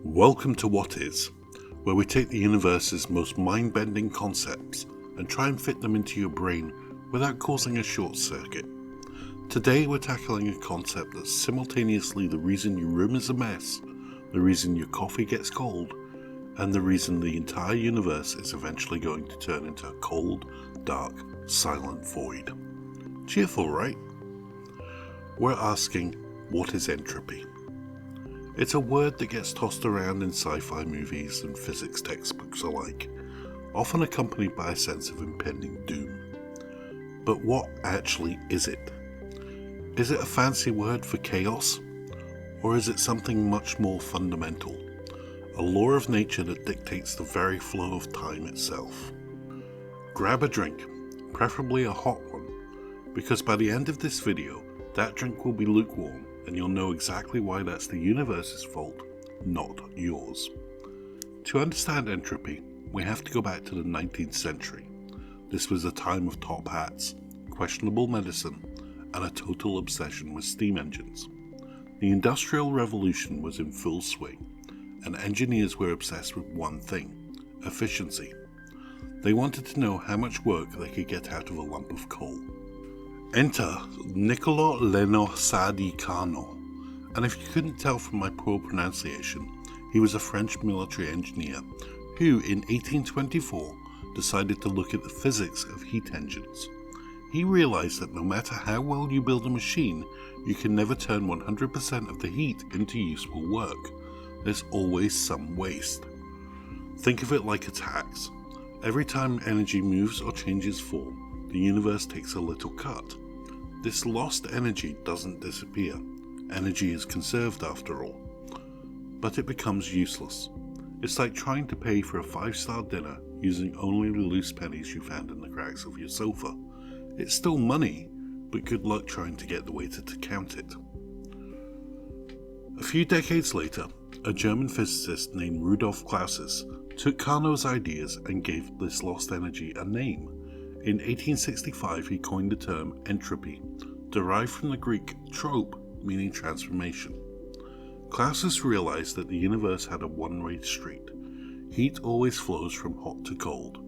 Welcome to What Is, where we take the universe's most mind-bending concepts and try and fit them into your brain without causing a short circuit. Today we're tackling a concept that's simultaneously the reason your room is a mess, the reason your coffee gets cold, and the reason the entire universe is eventually going to turn into a cold, dark, silent void. Cheerful, right? We're asking, what is entropy? It's a word that gets tossed around in sci-fi movies and physics textbooks alike, often accompanied by a sense of impending doom. But what actually is it? Is it a fancy word for chaos? Or is it something much more fundamental? A law of nature that dictates the very flow of time itself. Grab a drink, preferably a hot one, because by the end of this video, that drink will be lukewarm and you'll know exactly why that's the universe's fault, not yours. To understand entropy, we have to go back to the 19th century. This was a time of top hats, questionable medicine, and a total obsession with steam engines. The Industrial Revolution was in full swing, and engineers were obsessed with one thing: efficiency. They wanted to know how much work they could get out of a lump of coal. Enter Niccolò Sadi Carnot, and if you couldn't tell from my poor pronunciation, he was a French military engineer who, in 1824, decided to look at the physics of heat engines. He realized that no matter how well you build a machine, you can never turn 100% of the heat into useful work. There's always some waste. Think of it like a tax. Every time energy moves or changes form, the universe takes a little cut. This lost energy doesn't disappear. Energy is conserved after all. But it becomes useless. It's like trying to pay for a 5-star dinner using only the loose pennies you found in the cracks of your sofa. It's still money, but good luck trying to get the waiter to count it. A few decades later, a German physicist named Rudolf Clausius took Carnot's ideas and gave this lost energy a name. In 1865, he coined the term entropy, derived from the Greek trope, meaning transformation. Clausius realized that the universe had a one-way street. Heat always flows from hot to cold.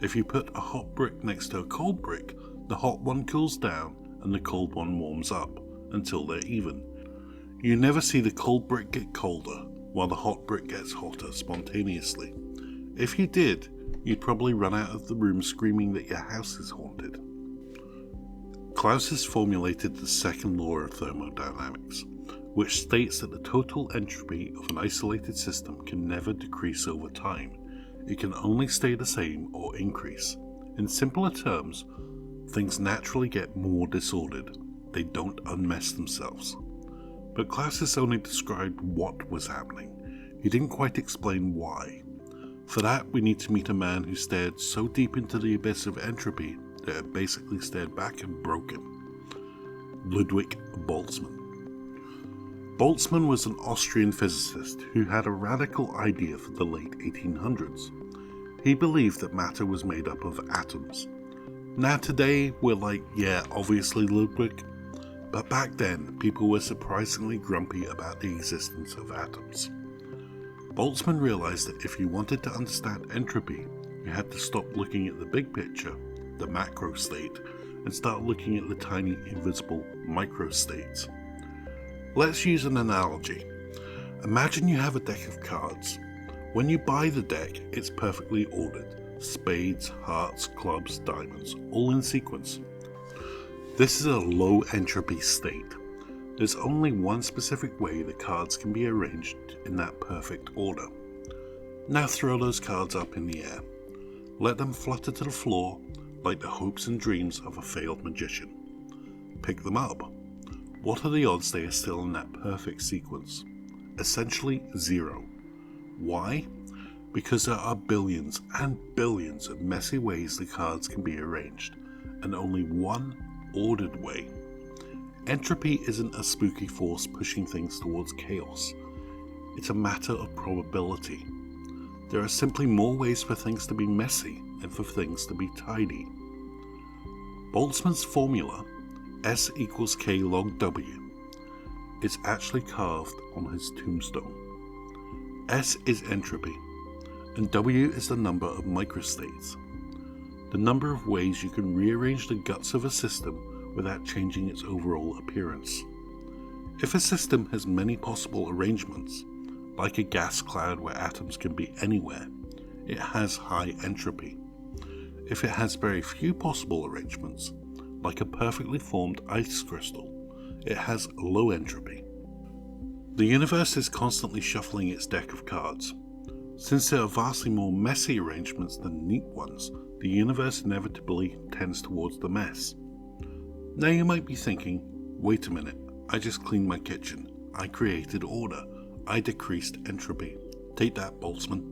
If you put a hot brick next to a cold brick, the hot one cools down and the cold one warms up until they're even. You never see the cold brick get colder while the hot brick gets hotter spontaneously. If you did, you'd probably run out of the room screaming that your house is haunted. Clausius formulated the Second Law of Thermodynamics, which states that the total entropy of an isolated system can never decrease over time. It can only stay the same or increase. In simpler terms, things naturally get more disordered. They don't unmess themselves. But Clausius only described what was happening. He didn't quite explain why. For that, we need to meet a man who stared so deep into the abyss of entropy that it basically stared back and broke him. Ludwig Boltzmann. Boltzmann was an Austrian physicist who had a radical idea for the late 1800s. He believed that matter was made up of atoms. Now today, we're like, yeah, obviously Ludwig. But back then, people were surprisingly grumpy about the existence of atoms. Boltzmann realized that if you wanted to understand entropy, you had to stop looking at the big picture, the macro state, and start looking at the tiny, invisible micro states. Let's use an analogy. Imagine you have a deck of cards. When you buy the deck, it's perfectly ordered. Spades, hearts, clubs, diamonds, all in sequence. This is a low entropy state. There's only one specific way the cards can be arranged in that perfect order. Now throw those cards up in the air. Let them flutter to the floor like the hopes and dreams of a failed magician. Pick them up. What are the odds they are still in that perfect sequence? Essentially 0. Why? Because there are billions and billions of messy ways the cards can be arranged, and only one ordered way. Entropy isn't a spooky force pushing things towards chaos. It's a matter of probability. There are simply more ways for things to be messy and for things to be tidy. Boltzmann's formula, S equals K log W, is actually carved on his tombstone. S is entropy, and W is the number of microstates, the number of ways you can rearrange the guts of a system without changing its overall appearance. If a system has many possible arrangements, like a gas cloud where atoms can be anywhere, it has high entropy. If it has very few possible arrangements, like a perfectly formed ice crystal, it has low entropy. The universe is constantly shuffling its deck of cards. Since there are vastly more messy arrangements than neat ones, the universe inevitably tends towards the mess. Now you might be thinking, wait a minute, I just cleaned my kitchen. I created order. I decreased entropy. Take that, Boltzmann.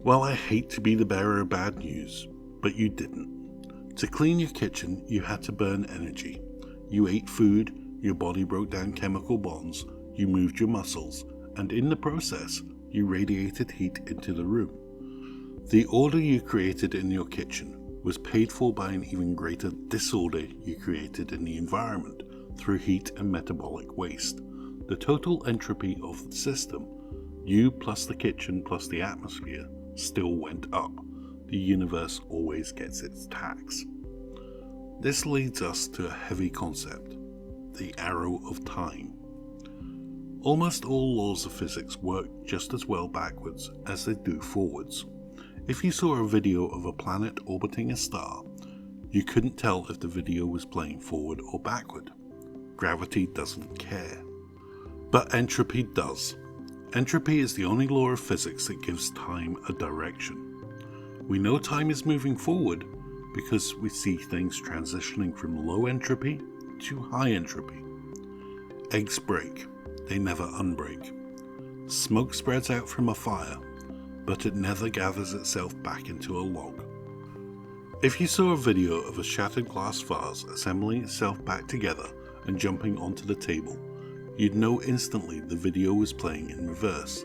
Well, I hate to be the bearer of bad news, but you didn't. To clean your kitchen, you had to burn energy. You ate food, your body broke down chemical bonds, you moved your muscles, and in the process, you radiated heat into the room. The order you created in your kitchen was paid for by an even greater disorder you created in the environment through heat and metabolic waste. The total entropy of the system, you plus the kitchen plus the atmosphere, still went up. The universe always gets its tax. This leads us to a heavy concept, the arrow of time. Almost all laws of physics work just as well backwards as they do forwards. If you saw a video of a planet orbiting a star, you couldn't tell if the video was playing forward or backward. Gravity doesn't care. But entropy does. Entropy is the only law of physics that gives time a direction. We know time is moving forward because we see things transitioning from low entropy to high entropy. Eggs break, they never unbreak. Smoke spreads out from a fire, but it never gathers itself back into a log. If you saw a video of a shattered glass vase assembling itself back together and jumping onto the table, you'd know instantly the video was playing in reverse.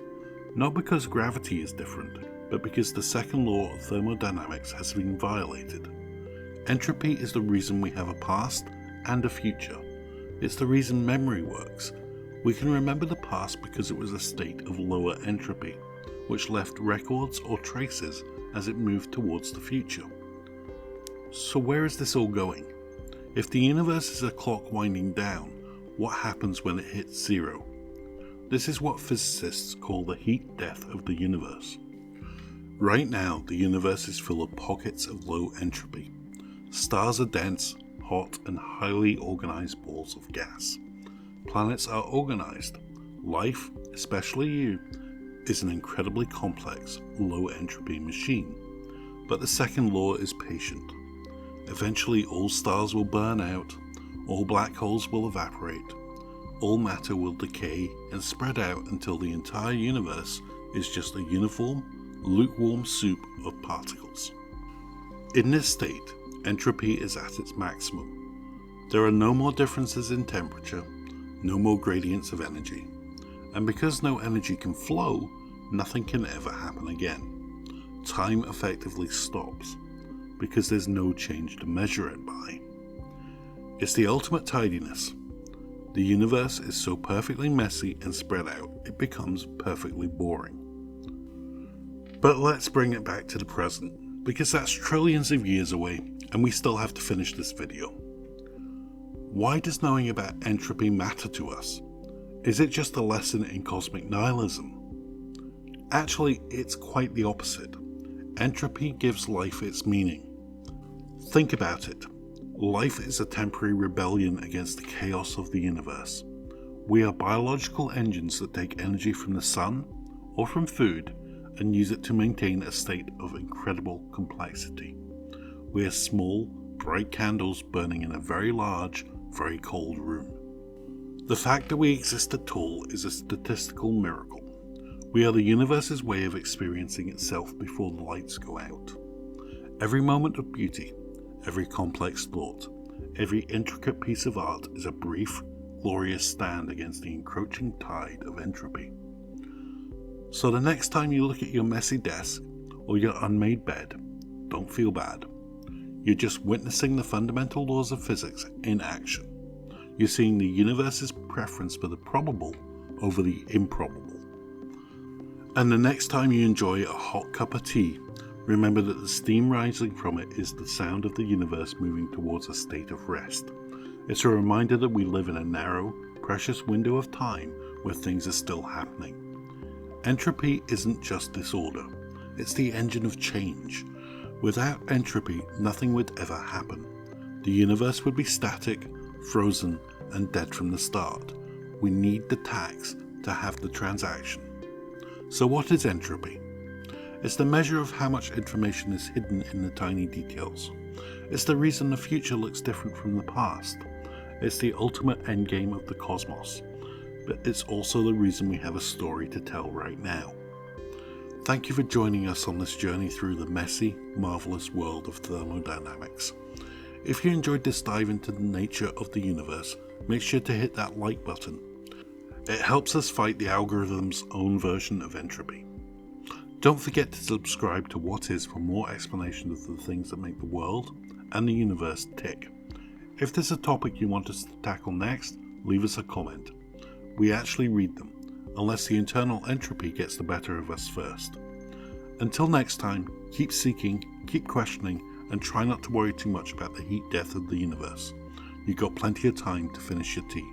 Not because gravity is different, but because the second law of thermodynamics has been violated. Entropy is the reason we have a past and a future. It's the reason memory works. We can remember the past because it was a state of lower entropy, which left records or traces as it moved towards the future. So where is this all going? If the universe is a clock winding down, what happens when it hits zero? This is what physicists call the heat death of the universe. Right now, the universe is full of pockets of low entropy. Stars are dense, hot, and highly organized balls of gas. Planets are organized. Life, especially you, is an incredibly complex, low entropy machine. But the second law is patient. Eventually all stars will burn out, all black holes will evaporate, all matter will decay and spread out until the entire universe is just a uniform, lukewarm soup of particles. In this state, entropy is at its maximum. There are no more differences in temperature, no more gradients of energy. And because no energy can flow, nothing can ever happen again. Time effectively stops, because there's no change to measure it by. It's the ultimate tidiness. The universe is so perfectly messy and spread out, it becomes perfectly boring. But let's bring it back to the present, because that's trillions of years away, and we still have to finish this video. Why does knowing about entropy matter to us? Is it just a lesson in cosmic nihilism? Actually, it's quite the opposite. Entropy gives life its meaning. Think about it. Life is a temporary rebellion against the chaos of the universe. We are biological engines that take energy from the sun or from food and use it to maintain a state of incredible complexity. We are small, bright candles burning in a very large, very cold room. The fact that we exist at all is a statistical miracle. We are the universe's way of experiencing itself before the lights go out. Every moment of beauty, every complex thought, every intricate piece of art is a brief, glorious stand against the encroaching tide of entropy. So the next time you look at your messy desk or your unmade bed, don't feel bad. You're just witnessing the fundamental laws of physics in action. You're seeing the universe's preference for the probable over the improbable. And the next time you enjoy a hot cup of tea, remember that the steam rising from it is the sound of the universe moving towards a state of rest. It's a reminder that we live in a narrow, precious window of time where things are still happening. Entropy isn't just disorder, it's the engine of change. Without entropy, nothing would ever happen. The universe would be static, frozen, and dead from the start. We need the tax to have the transaction. So what is entropy? It's the measure of how much information is hidden in the tiny details. It's the reason the future looks different from the past. It's the ultimate endgame of the cosmos. But it's also the reason we have a story to tell right now. Thank you for joining us on this journey through the messy, marvelous world of thermodynamics. If you enjoyed this dive into the nature of the universe, make sure to hit that like button. It helps us fight the algorithm's own version of entropy. Don't forget to subscribe to What Is for more explanation of the things that make the world and the universe tick. If there's a topic you want us to tackle next, leave us a comment. We actually read them, unless the internal entropy gets the better of us first. Until next time, keep seeking, keep questioning, and try not to worry too much about the heat death of the universe. You've got plenty of time to finish your tea.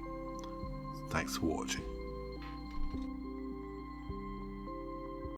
Thanks for watching.